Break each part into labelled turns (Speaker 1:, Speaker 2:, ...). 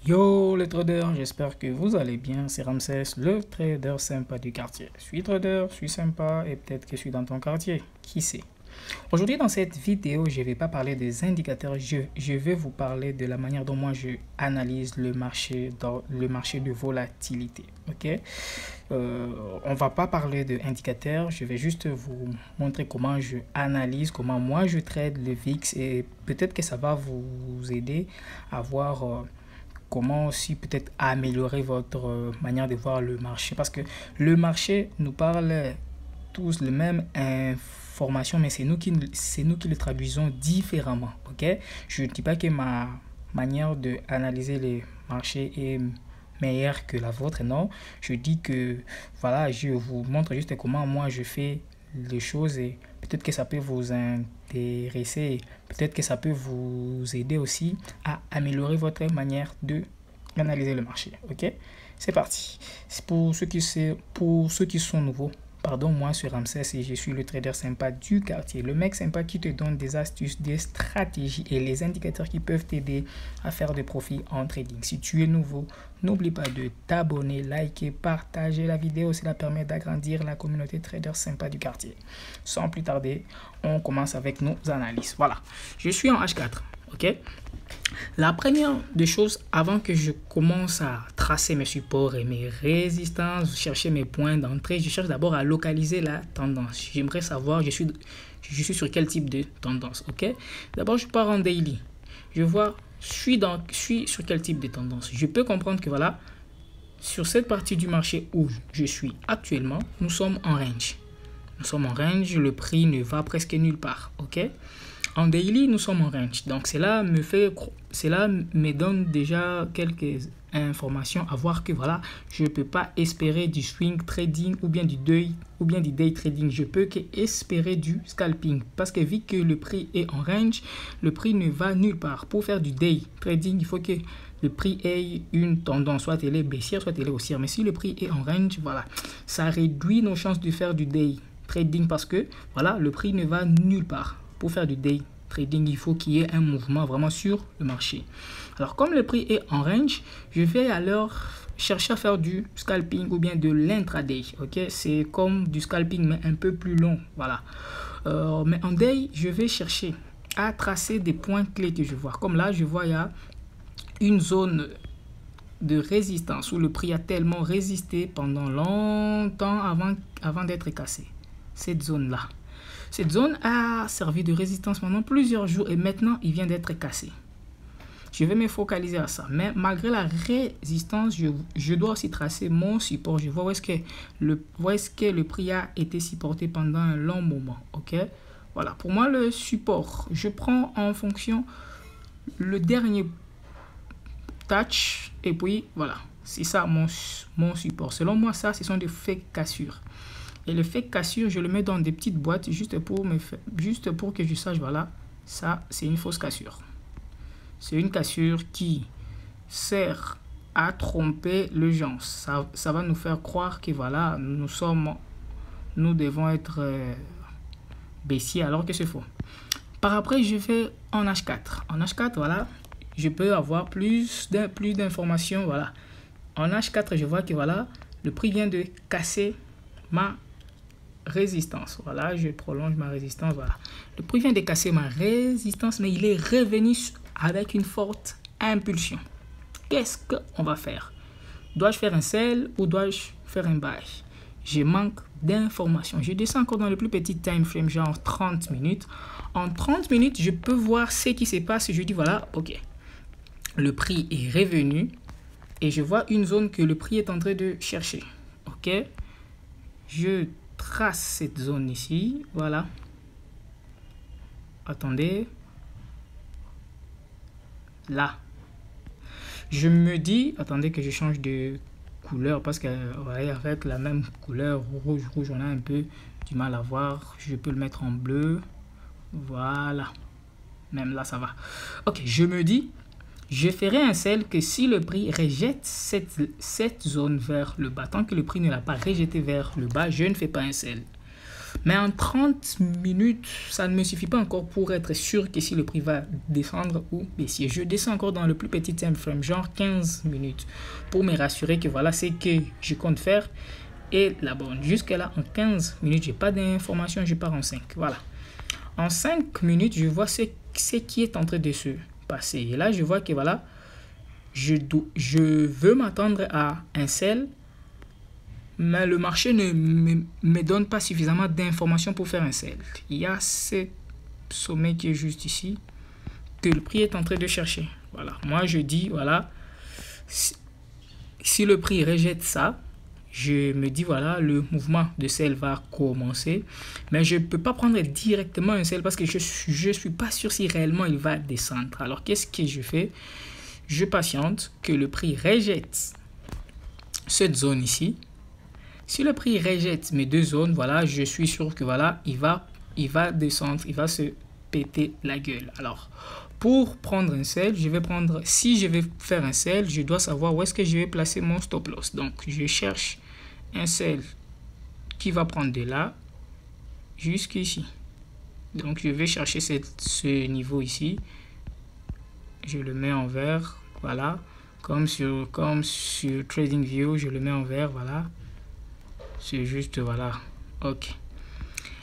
Speaker 1: Yo les traders, j'espère que vous allez bien. C'est Ramsès, le trader sympa du quartier. Je suis trader, je suis sympa et peut-être que je suis dans ton quartier. Qui sait? Aujourd'hui dans cette vidéo, je ne vais pas parler des indicateurs, je vais vous parler de la manière dont moi je analyse le marché dans le marché de volatilité. Ok, on va pas parler d'indicateurs, je vais juste vous montrer comment je analyse, comment moi je trade le VIX et peut-être que ça va vous aider à voir comment aussi peut-être améliorer votre manière de voir le marché. Parce que le marché nous parle tous les mêmes informations, mais c'est nous qui le traduisons différemment. Ok, je ne dis pas que ma manière d'analyser les marchés est meilleure que la vôtre, non. Je dis que voilà, je vous montre juste comment moi je fais les choses et peut-être que ça peut vous intéresser, peut-être que ça peut vous aider aussi à améliorer votre manière de analyser le marché. Ok, c'est parti. C'est pour ceux qui sont nouveaux. Pardon, moi c'est Ramsès et je suis le trader sympa du quartier. Le mec sympa qui te donne des astuces, des stratégies et les indicateurs qui peuvent t'aider à faire des profits en trading. Si tu es nouveau, n'oublie pas de t'abonner, liker, partager la vidéo. Cela permet d'agrandir la communauté trader sympa du quartier. Sans plus tarder, on commence avec nos analyses. Voilà, je suis en H4. Ok, la première des choses, avant que je commence à tracer mes supports et mes résistances, chercher mes points d'entrée, je cherche d'abord à localiser la tendance. J'aimerais savoir, je suis sur quel type de tendance. Ok, d'abord, je pars en daily. Je vois, je suis sur quel type de tendance. Je peux comprendre que voilà, sur cette partie du marché où je suis actuellement, nous sommes en range. Nous sommes en range, le prix ne va presque nulle part. Ok. En daily, nous sommes en range. Donc, cela me donne déjà quelques informations à voir que voilà, je ne peux pas espérer du swing trading ou bien du day trading. Je peux qu'espérer du scalping parce que vu que le prix est en range, le prix ne va nulle part. Pour faire du day trading, il faut que le prix ait une tendance, soit elle est baissière, soit elle est haussière. Mais si le prix est en range, voilà, ça réduit nos chances de faire du day trading parce que voilà, le prix ne va nulle part. Pour faire du day trading, il faut qu'il y ait un mouvement vraiment sur le marché. Alors, comme le prix est en range, je vais alors chercher à faire du scalping ou bien de l'intraday. Ok, c'est comme du scalping mais un peu plus long. Voilà. Mais en day, je vais chercher à tracer des points clés que je vois. Comme là, je vois il y a une zone de résistance où le prix a tellement résisté pendant longtemps avant d'être cassé. Cette zone-là. Cette zone a servi de résistance pendant plusieurs jours et maintenant il vient d'être cassé. Je vais me focaliser à ça. Mais malgré la résistance, je dois aussi tracer mon support. Je vois où est-ce que le prix a été supporté pendant un long moment. Ok. Voilà. Pour moi, le support, je prends en fonction le dernier touch et puis voilà. C'est ça mon support. Selon moi, ça, ce sont des fake cassures. Et le fake cassure, je le mets dans des petites boîtes juste pour que je sache, voilà, ça, c'est une fausse cassure. C'est une cassure qui sert à tromper les gens. Ça va nous faire croire que, voilà, nous devons être baissiers alors que c'est faux. Par après, je vais en H4. En H4, voilà, je peux avoir plus d'informations, voilà. En H4, je vois que, voilà, le prix vient de casser ma résistance. Voilà, je prolonge ma résistance. Voilà. Le prix vient de casser ma résistance, mais il est revenu avec une forte impulsion. Qu'est-ce qu'on va faire? Dois-je faire un sell ou dois-je faire un buy? Je manque d'informations. Je descends encore dans le plus petit time frame, genre 30 minutes. En 30 minutes, je peux voir ce qui se passe. Je dis voilà, ok. Le prix est revenu et je vois une zone que le prix est en train de chercher. Ok. Je trace cette zone ici, voilà. Attendez. Là. Je me dis, attendez que je change de couleur parce que ouais, avec la même couleur rouge, on a un peu du mal à voir. Je peux le mettre en bleu. Voilà. Même là, ça va. Ok, je me dis, je ferai un sell que si le prix rejette cette zone vers le bas, tant que le prix ne l'a pas rejeté vers le bas, je ne fais pas un sell. Mais en 30 minutes, ça ne me suffit pas encore pour être sûr que si le prix va descendre ou baisser. Je descends encore dans le plus petit time frame, genre 15 minutes, pour me rassurer que voilà ce que je compte faire. Et la bonne, jusque là, en 15 minutes, j'ai pas d'informations, je pars en 5. Voilà. En 5 minutes, je vois ce qui est en train de se passer. Et là, je vois que voilà, je veux m'attendre à un sell, mais le marché ne me donne pas suffisamment d'informations pour faire un sell. Il y a ce sommet qui est juste ici, que le prix est en train de chercher. Voilà. Moi, je dis, voilà, si le prix rejette ça, je me dis, voilà, le mouvement de sell va commencer. Mais je ne peux pas prendre directement un sell parce que je ne suis pas sûr si réellement il va descendre. Alors, qu'est-ce que je fais? Je patiente que le prix rejette cette zone ici. Si le prix rejette mes deux zones, voilà, je suis sûr que voilà, il va descendre, il va se péter la gueule. Alors, pour prendre un sell, si je vais faire un sell, je dois savoir où est-ce que je vais placer mon stop loss. Donc, je cherche un sell qui va prendre de là jusqu'ici. Donc, je vais chercher ce niveau ici. Je le mets en vert, voilà. Comme sur TradingView, je le mets en vert, voilà. C'est juste, voilà. Ok.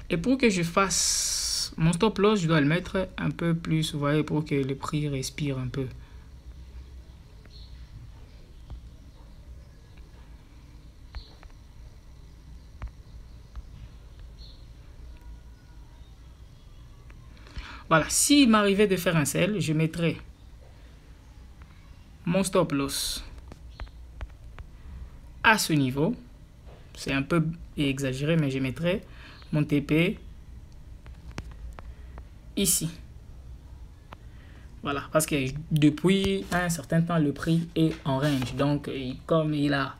Speaker 1: Et pour que je fasse mon stop loss, je dois le mettre un peu plus, vous voyez, pour que le prix respire un peu. Voilà, s'il m'arrivait de faire un sell, je mettrais mon stop loss à ce niveau. C'est un peu exagéré, mais je mettrais mon TP ici. Voilà, parce que depuis un certain temps, le prix est en range. Donc, comme il a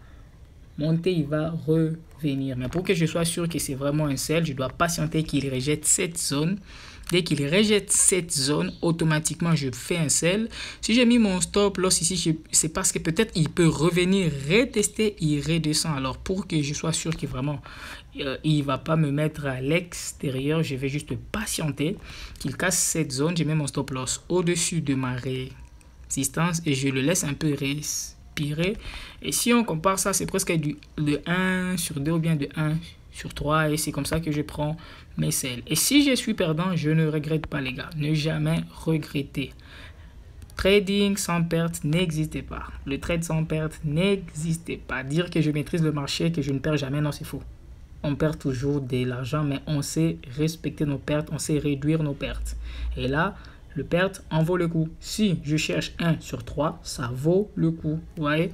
Speaker 1: monté, il va revenir. Mais pour que je sois sûr que c'est vraiment un sell, je dois patienter qu'il rejette cette zone. Dès qu'il rejette cette zone, automatiquement, je fais un sell. Si j'ai mis mon stop loss ici, c'est parce que peut-être il peut revenir, retester, il redescend. Alors, pour que je sois sûr que vraiment, il ne va pas me mettre à l'extérieur, je vais juste patienter qu'il casse cette zone. Je mets mon stop loss au-dessus de ma résistance et je le laisse un peu respirer. Et si on compare ça, c'est presque de 1 sur 2 ou bien de 1 sur 3 et c'est comme ça que je prends mes sells. Et si je suis perdant, je ne regrette pas les gars. Ne jamais regretter. Trading sans perte n'existait pas. Le trade sans perte n'existait pas. Dire que je maîtrise le marché, que je ne perds jamais, non c'est faux. On perd toujours de l'argent, mais on sait respecter nos pertes, on sait réduire nos pertes. Et là, le perte en vaut le coup. Si je cherche 1 sur 3, ça vaut le coup. Vous voyez?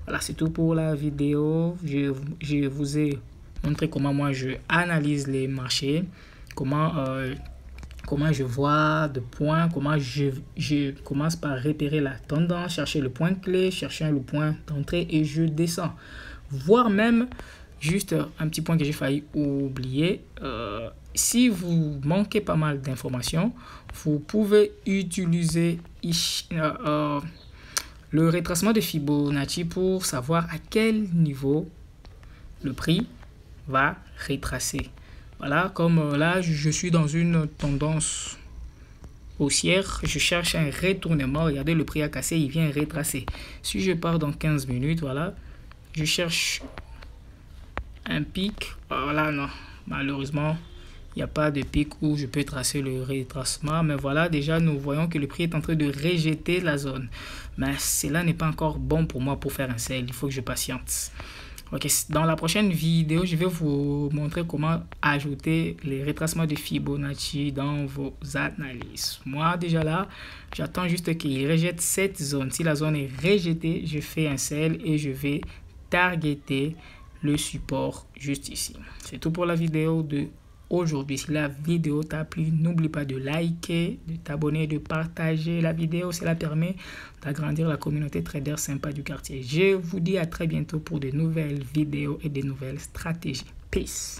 Speaker 1: Voilà, c'est tout pour la vidéo. Je vous ai montrer comment moi je analyse les marchés, comment je vois de points, comment je commence par repérer la tendance, chercher le point clé, chercher le point d'entrée et je descends. Voire même, juste un petit point que j'ai failli oublier, si vous manquez pas mal d'informations, vous pouvez utiliser le retracement de Fibonacci pour savoir à quel niveau le prix va retracer. Voilà, comme là je suis dans une tendance haussière, je cherche un retournement. Regardez, le prix a cassé, il vient retracer. Si je pars dans 15 minutes, voilà, je cherche un pic. Voilà, non, malheureusement il n'y a pas de pic où je peux tracer le retracement, mais voilà, déjà nous voyons que le prix est en train de rejeter la zone, mais cela n'est pas encore bon pour moi pour faire un sell. Il faut que je patiente. Ok, dans la prochaine vidéo, je vais vous montrer comment ajouter les retracements de Fibonacci dans vos analyses. Moi, déjà là, j'attends juste qu'il rejette cette zone. Si la zone est rejetée, je fais un sell et je vais targeter le support juste ici. C'est tout pour la vidéo de aujourd'hui. Si la vidéo t'a plu, n'oublie pas de liker, de t'abonner, de partager la vidéo. Cela permet d'agrandir la communauté trader sympa du quartier. Je vous dis à très bientôt pour de nouvelles vidéos et de nouvelles stratégies. Peace.